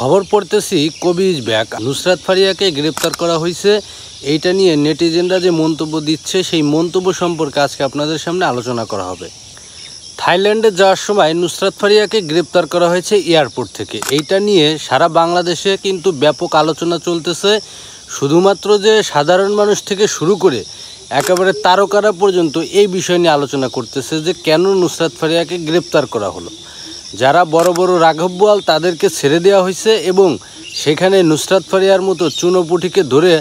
খবর পড়তেছি কবি ইজ ব্যাক। নুসরাত ফারিয়াকে গ্রেপ্তার করা হয়েছে। এইটা নিয়ে নেটিজেনরা যে মন্তব্য দিচ্ছে সেই মন্তব্য সম্পর্কে আজকে আপনাদের সামনে আলোচনা করা হবে। থাইল্যান্ডে যাওয়ার সময় নুসরাত ফারিয়াকে গ্রেপ্তার করা হয়েছে এয়ারপোর্ট থেকে। এইটা নিয়ে সারা বাংলাদেশে কিন্তু ব্যাপক আলোচনা চলতেছে। শুধুমাত্র যে সাধারণ মানুষ থেকে শুরু করে একেবারে তারকারা পর্যন্ত এই বিষয় নিয়ে আলোচনা করতেছে যে কেন নুসরাত ফারিয়াকে গ্রেপ্তার করা হলো। যারা বড় বড় রাঘব বোয়াল তাদেরকে ছেড়ে দেওয়া হয়েছে এবং সেখানে নুসরাত ফারিয়ার মতো চুনোপুঁটিকে ধরে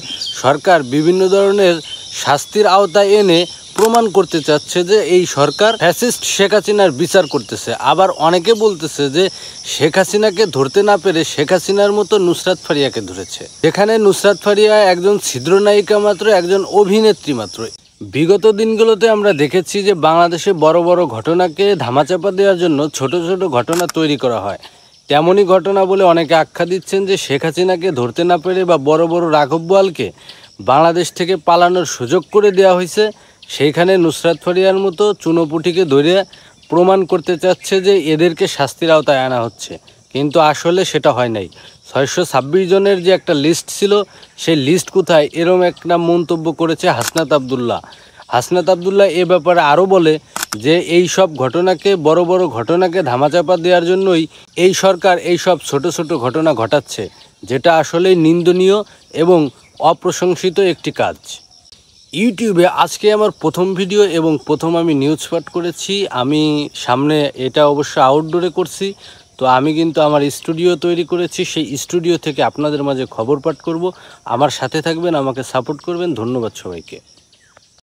সরকার বিভিন্ন ধরনের শাস্তির আওতায় এনে প্রমাণ করতে চাচ্ছে যে এই সরকার ফ্যাসিস্ট শেখ হাসিনার বিচার করতেছে। আবার অনেকে বলতেছে যে শেখ হাসিনাকে ধরতে না পেরে শেখ হাসিনার মতো নুসরাত ফারিয়াকে ধরেছে, যেখানে নুসরাত ফারিয়া একজন ছিদ্রনায়িকা মাত্র, একজন অভিনেত্রী মাত্র। বিগত দিনগুলোতে আমরা দেখেছি যে বাংলাদেশে বড় বড় ঘটনাকে ধামাচাপা দেওয়ার জন্য ছোট ছোট ঘটনা তৈরি করা হয়। তেমনই ঘটনা বলে অনেকে আখ্যা দিচ্ছেন যে শেখ হাসিনাকে ধরতে না পেরে বা বড় বড় রাঘব বোয়ালকে বাংলাদেশ থেকে পালানোর সুযোগ করে দেওয়া হয়েছে। সেইখানে নুসরাত ফারিয়ার মতো চুনোপুঁটিকে ধরে প্রমাণ করতে চাচ্ছে যে এদেরকে শাস্তির আওতায় আনা হচ্ছে, কিন্তু আসলে সেটা হয় নাই। 626 জনের যে একটা লিস্ট ছিল সেই লিস্ট কোথায়, এরম একটা মন্তব্য করেছে হাসনাত আবদুল্লাহ। হাসনাত আবদুল্লাহ এ ব্যাপারে আরও বলে যে এই সব ঘটনাকে, বড় বড় ঘটনাকে ধামাচাপা দেওয়ার জন্যই এই সরকার এই সব ছোট ছোট ঘটনা ঘটাচ্ছে, যেটা আসলেই নিন্দনীয় এবং অপ্রশংসিত একটি কাজ। ইউটিউবে আজকে আমার প্রথম ভিডিও এবং প্রথম আমি নিউজ পাঠ করেছি। আমি সামনে এটা অবশ্য আউটডোরে করছি, তো আমি কিন্তু আমার স্টুডিও তৈরি করেছি। সেই স্টুডিও থেকে আপনাদের মাঝে খবর পাঠ করব। আমার সাথে থাকবেন, আমাকে সাপোর্ট করবেন। ধন্যবাদ সবাইকে।